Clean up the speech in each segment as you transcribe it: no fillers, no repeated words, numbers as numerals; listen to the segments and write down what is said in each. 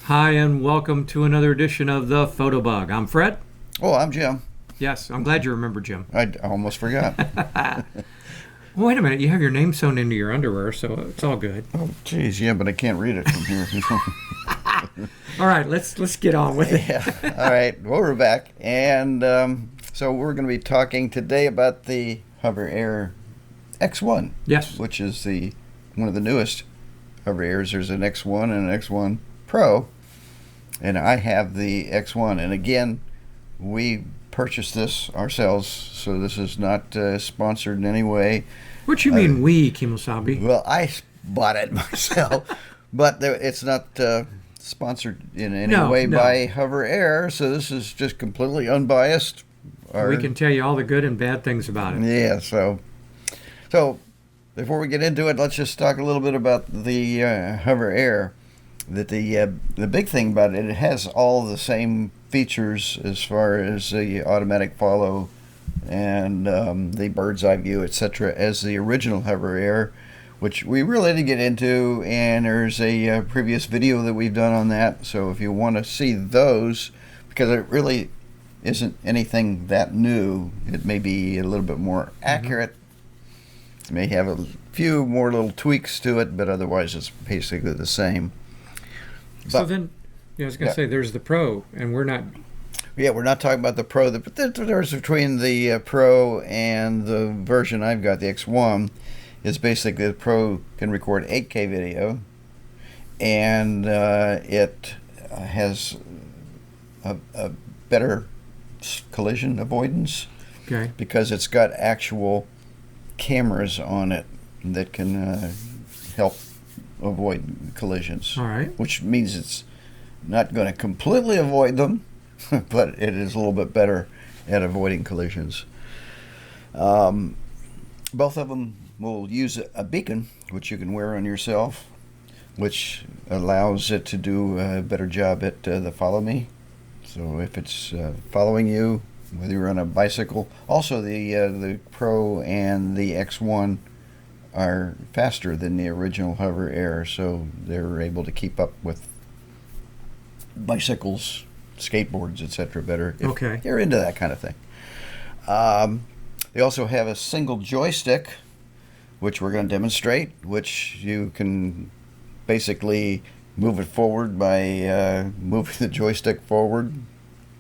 Hi, and welcome to another edition of the Photobug. I'm Fred. Oh, I'm Jim. Yes, I'm glad you remember Jim. I almost forgot. Well, wait a minute, you have your name sewn into your underwear, so it's all good. Oh, geez, yeah, but I can't read it from here. All right, let's get on with it. Yeah. All right, well, we're back, and so we're going to be talking today about the Hoverair X1. Yes. Which is one of the newest Hoverairs. There's an X1 and an X1 Pro, and I have the X1. And again, we purchased this ourselves, so this is not sponsored in any way. What you mean we, Kimosabi? Well, I bought it myself, but it's not sponsored in any way by Hoverair, so this is just completely unbiased. We can tell you all the good and bad things about it. Yeah, so before we get into it, let's just talk a little bit about the Hoverair. The big thing about it, it has all the same features as far as the automatic follow and the bird's eye view, etc., as the original Hoverair, which we really didn't get into, and there's a previous video that we've done on that. So if you want to see those, because it really isn't anything that new, it may be a little bit more accurate. It may have a few more little tweaks to it, but otherwise it's basically the same. So then, I was going to say, there's the Pro, and we're not... Yeah, we're not talking about the Pro. But the difference between the Pro and the version I've got, the X1, is basically the Pro can record 8K video, and it has a better collision avoidance, because it's got actual cameras on it that can help avoid collisions. All right. Which means it's not going to completely avoid them, but it is a little bit better at avoiding collisions. Both of them will use a beacon, which you can wear on yourself, which allows it to do a better job at the follow me. So if it's following you, whether you're on a bicycle. Also, the Pro and the X1 are faster than the original Hoverair, so they're able to keep up with bicycles, skateboards, etc. better if you're into that kind of thing. They also have a single joystick, which we're going to demonstrate, which you can basically move it forward by moving the joystick forward,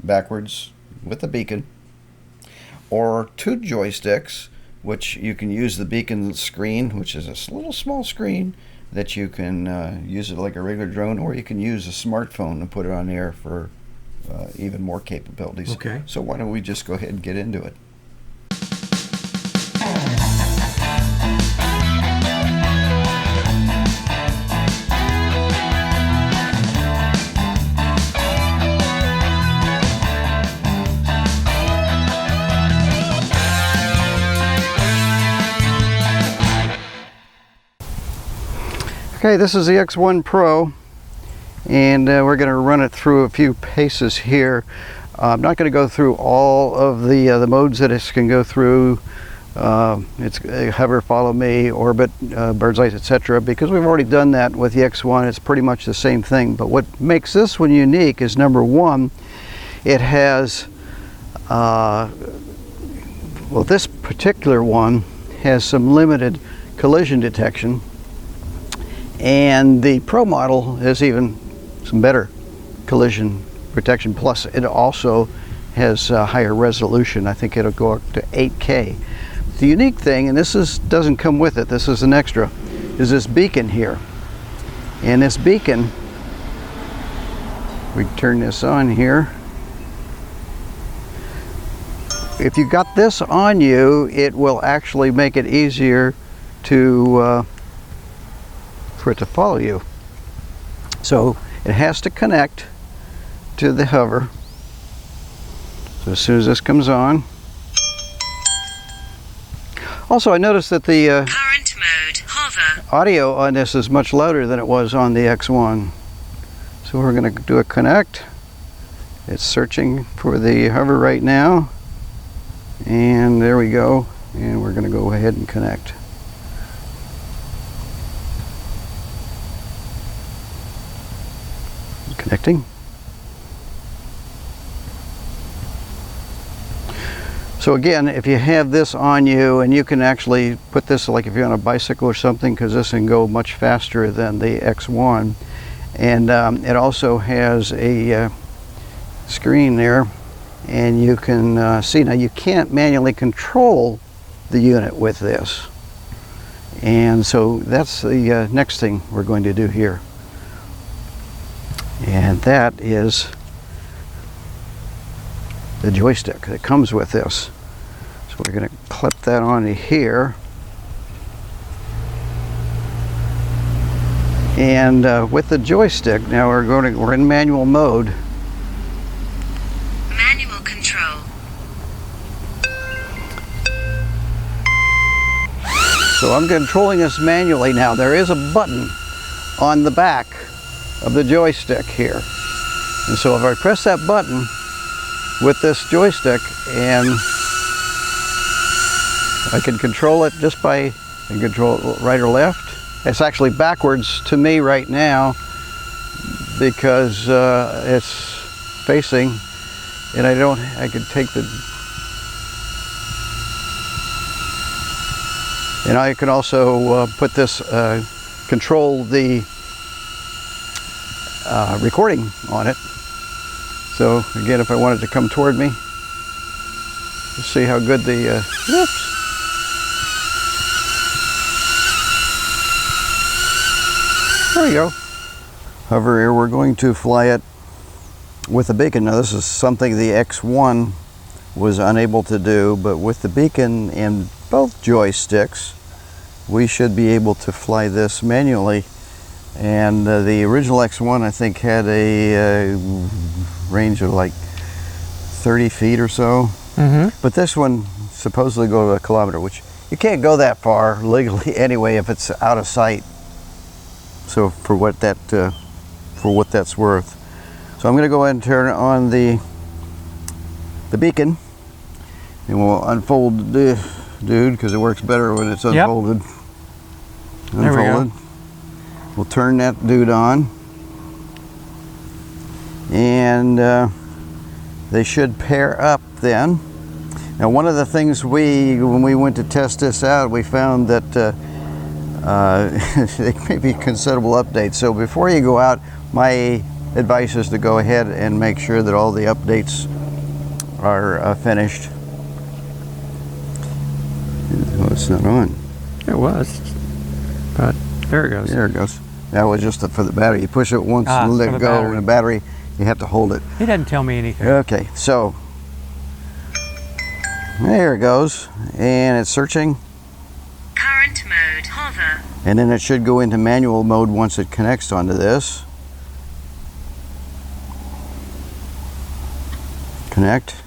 backwards with the beacon, or two joysticks, which you can use the beacon screen, which is a little small screen that you can use it like a regular drone, or you can use a smartphone and put it on air for even more capabilities. Okay. So why don't we just go ahead and get into it? Okay, this is the X1 Pro, and we're going to run it through a few paces here. I'm not going to go through all of the modes that it can go through. It's hover, follow me, orbit, bird's eye, etc., because we've already done that with the X1. It's pretty much the same thing. But what makes this one unique is, number one, it has, this particular one has some limited collision detection. And the Pro model has even some better collision protection. Plus, it also has higher resolution. I think it'll go up to 8K. The unique thing, and doesn't come with it, this is an extra, is this beacon here. And this beacon, we turn this on here. If you got this on you, it will actually make it easier for it to follow you. So it has to connect to the hover. So as soon as this comes on. Also, I noticed that the current mode, hover, audio on this is much louder than it was on the X1. So we're going to do a connect. It's searching for the hover right now. And there we go. And we're going to go ahead and connect. Connecting. So again, if you have this on you, and you can actually put this like if you're on a bicycle or something, because this can go much faster than the X1. And it also has a screen there, and you can see, now you can't manually control the unit with this. And so that's the next thing we're going to do here. And that is the joystick that comes with this. So we're going to clip that onto here. And with the joystick, now we're in manual mode. Manual control. So I'm controlling this manually now. There is a button on the back of the joystick here. And so if I press that button with this joystick, and I can control it just by control right or left. It's actually backwards to me right now because it's facing, and I could take the, and I can also put this, control the recording on it. So again, if I wanted to come toward me, let's see how good the, whoops. There we go. Hoverair, we're going to fly it with a beacon. Now this is something the X1 was unable to do, but with the beacon in both joysticks, we should be able to fly this manually. And the original X1, I think, had a range of like 30 feet or so. But this one supposedly go to 1 kilometer, which you can't go that far legally anyway if it's out of sight. So for what that's worth. So I'm going to go ahead and turn on the beacon, and we'll unfold the dude because it works better when it's unfolded. Yep. There we go. We'll turn that dude on, and they should pair up then. Now one of the things when we went to test this out, we found that they may be considerable updates. So before you go out, my advice is to go ahead and make sure that all the updates are finished. Oh, it's not on. It was, but there it goes. There it goes. That was just for the battery. You push it once and let it go. And the battery, you have to hold it. It doesn't tell me anything. Okay, so there it goes, and it's searching. Current mode. Hover. And then it should go into manual mode once it connects onto this. Connect.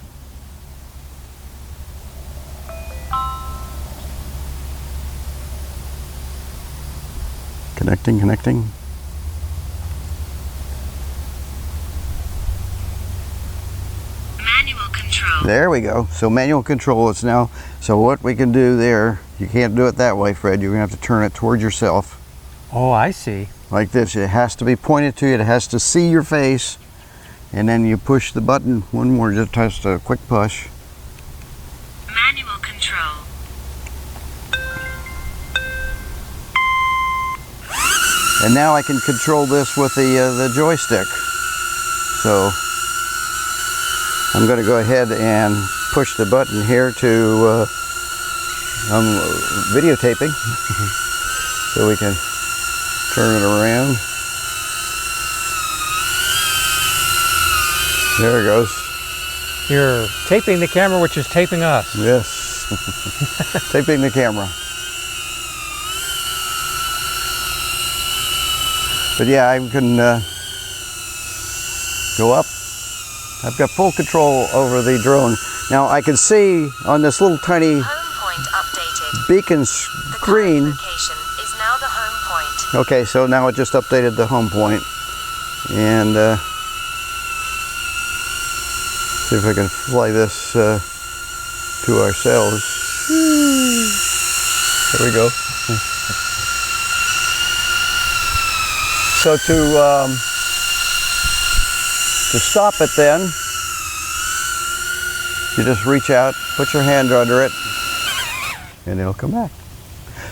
Connecting. Manual control. There we go. So manual control is now. So what we can do there, you can't do it that way, Fred. You're going to have to turn it towards yourself. Oh, I see. Like this. It has to be pointed to you. It has to see your face. And then you push the button one more, just a quick push. Manual control. And now I can control this with the joystick. So I'm going to go ahead and push the button here to I'm videotaping so we can turn it around. There it goes. You're taping the camera, which is taping us. Yes. Taping the camera. But yeah, I can go up. I've got full control over the drone. Now I can see on this little tiny Home point updated. beacon The screen. current location is now the home point. Okay, so now it just updated the home point. And see if I can fly this to ourselves. There we go. So to To stop it then, you just reach out, put your hand under it, and it'll come back.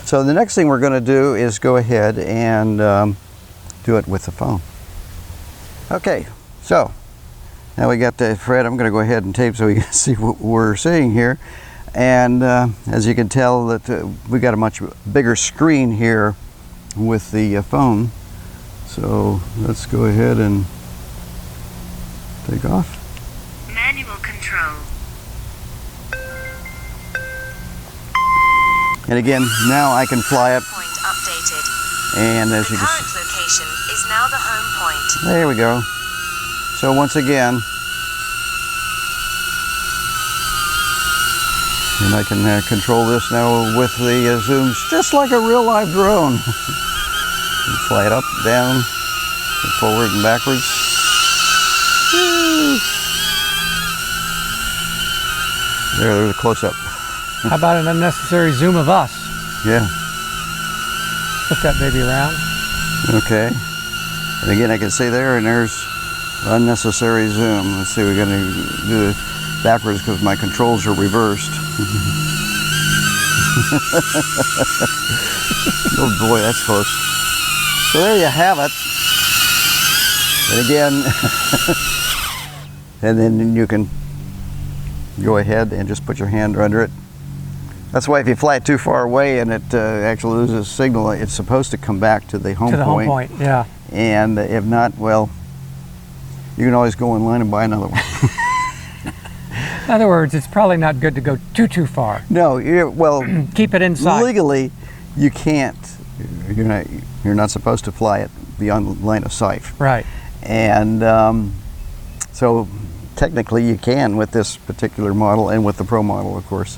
So the next thing we're going to do is go ahead and do it with the phone. Okay, so now we got the Fred. I'm going to go ahead and tape so we can see what we're seeing here. And as you can tell, that we got a much bigger screen here with the phone. So let's go ahead and take off. Manual control. And again, now I can fly it. Point updated. And as The you can current see, location is now the home point. there we go. So once again, and I can control this now with the zooms, just like a real live drone. You fly it up, down, forward and backwards. Woo. There's a close-up. How about an unnecessary zoom of us? Yeah. Flip that baby around. Okay. And again, I can see there, and there's unnecessary zoom. Let's see, we're going to do it backwards because my controls are reversed. Oh boy, that's close. So there you have it. And again, and then you can go ahead and just put your hand under it. That's why if you fly it too far away and it actually loses signal, it's supposed to come back to the home point. To the home point, yeah. And if not, well, you can always go online and buy another one. In other words, it's probably not good to go too far. No, well, Keep it inside. legally, you can't. You're not supposed to fly it beyond line of sight. Right. And so technically you can with this particular model and with the Pro model, of course.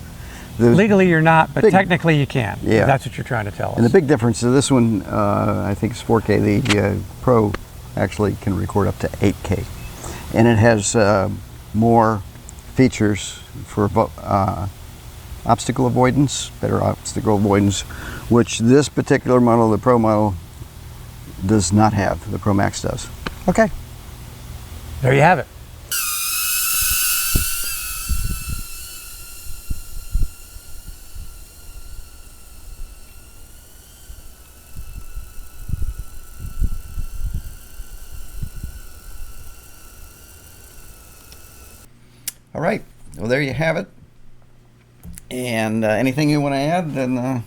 Legally you're not, but technically you can. Yeah. That's what you're trying to tell us. And the big difference is this one, I think it's 4K. The Pro actually can record up to 8K. And it has more features for obstacle avoidance, better obstacle avoidance, which this particular model, the Pro model, does not have. The Pro Max does. Okay. There you have it. All right. Well, there you have it. And anything you want to add? Then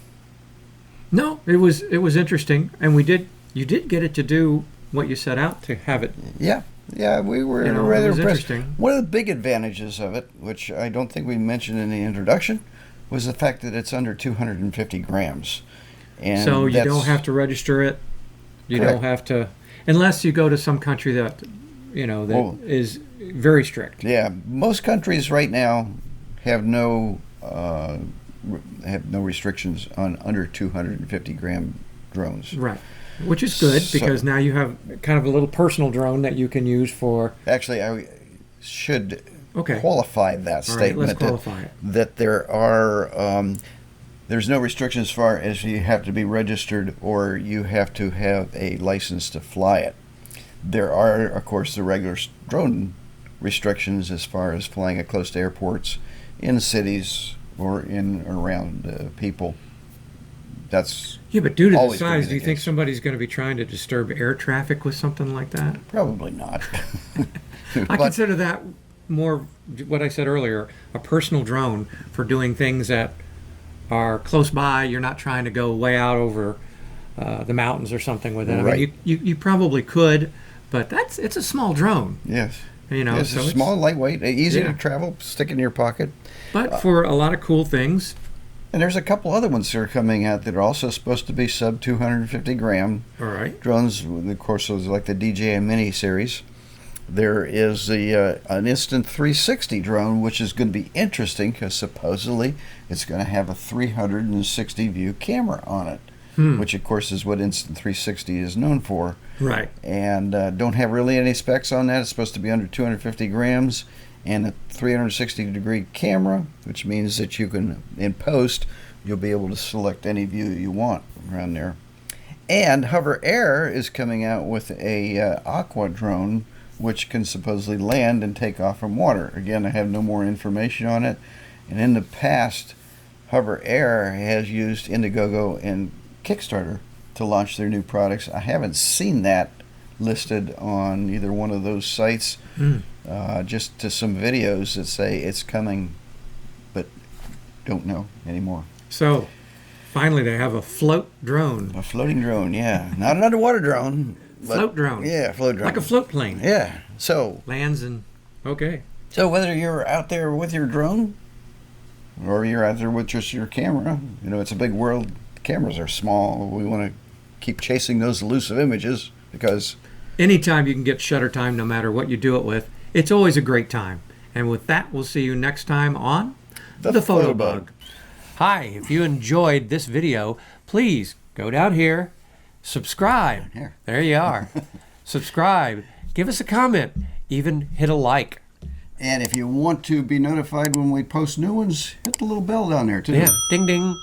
No, it was interesting, and you did get it to do what you set out to have it. yeah, we were You know, rather it was impressed. interesting. One of the big advantages of it, which I don't think we mentioned in the introduction, was the fact that it's under 250 grams. And So you that's- don't have to register it. You Correct. don't have to, unless you go to some country that, is very strict. Yeah, most countries right now have no restrictions on under 250 gram drones. Right. Which is good So- because now you have kind of a little personal drone that you can use for. Actually, I should Okay. qualify that All right, statement. let's qualify it. That there are there's no restrictions as far as you have to be registered or you have to have a license to fly it. There are, of course, the regular drone restrictions as far as flying it close to airports, in cities, or in or around people. That's Yeah, but due to the always gonna be size, the do you think case. somebody's going to be trying to disturb air traffic with something like that? probably not. I But- consider that more what I said earlier, a personal drone for doing things that are close by. You're not trying to go way out over the mountains or something with it. I Right. mean, you probably could, but it's a small drone. Yes. You know, It's so small, lightweight, easy Yeah. to travel, stick in your pocket. but for a lot of cool things. And there's a couple other ones that are coming out that are also supposed to be sub 250 gram All right. drones. Of course, those are like the DJI Mini series. There is an Instant 360 drone, which is going to be interesting because supposedly it's going to have a 360 view camera on it, which of course is what Instant 360 is known for. Right. And don't have really any specs on that. It's supposed to be under 250 grams and a 360 degree camera, which means that you can, in post, you'll be able to select any view you want around there. And Hoverair is coming out with a Aqua drone which can supposedly land and take off from water. Again, I have no more information on it. And in the past, Hoverair has used Indiegogo and Kickstarter to launch their new products. I haven't seen that listed on either one of those sites. Just to some videos that say it's coming, but don't know anymore. So, finally, they have a float drone. A floating drone, yeah. Not an underwater drone. But Float drone. Yeah, float drone. Like a float plane. Yeah. So Lands and, okay. So whether you're out there with your drone or you're out there with just your camera, you know, it's a big world. Cameras are small. We want to keep chasing those elusive images because Anytime you can get shutter time, no matter what you do it with, it's always a great time. And with that, we'll see you next time on The Photobug. Photobug. Hi, if you enjoyed this video, please go down here, subscribe. Here. There you are. Subscribe. Give us a comment. Even hit a like. And if you want to be notified when we post new ones, hit the little bell down there too. Yeah. Ding, ding.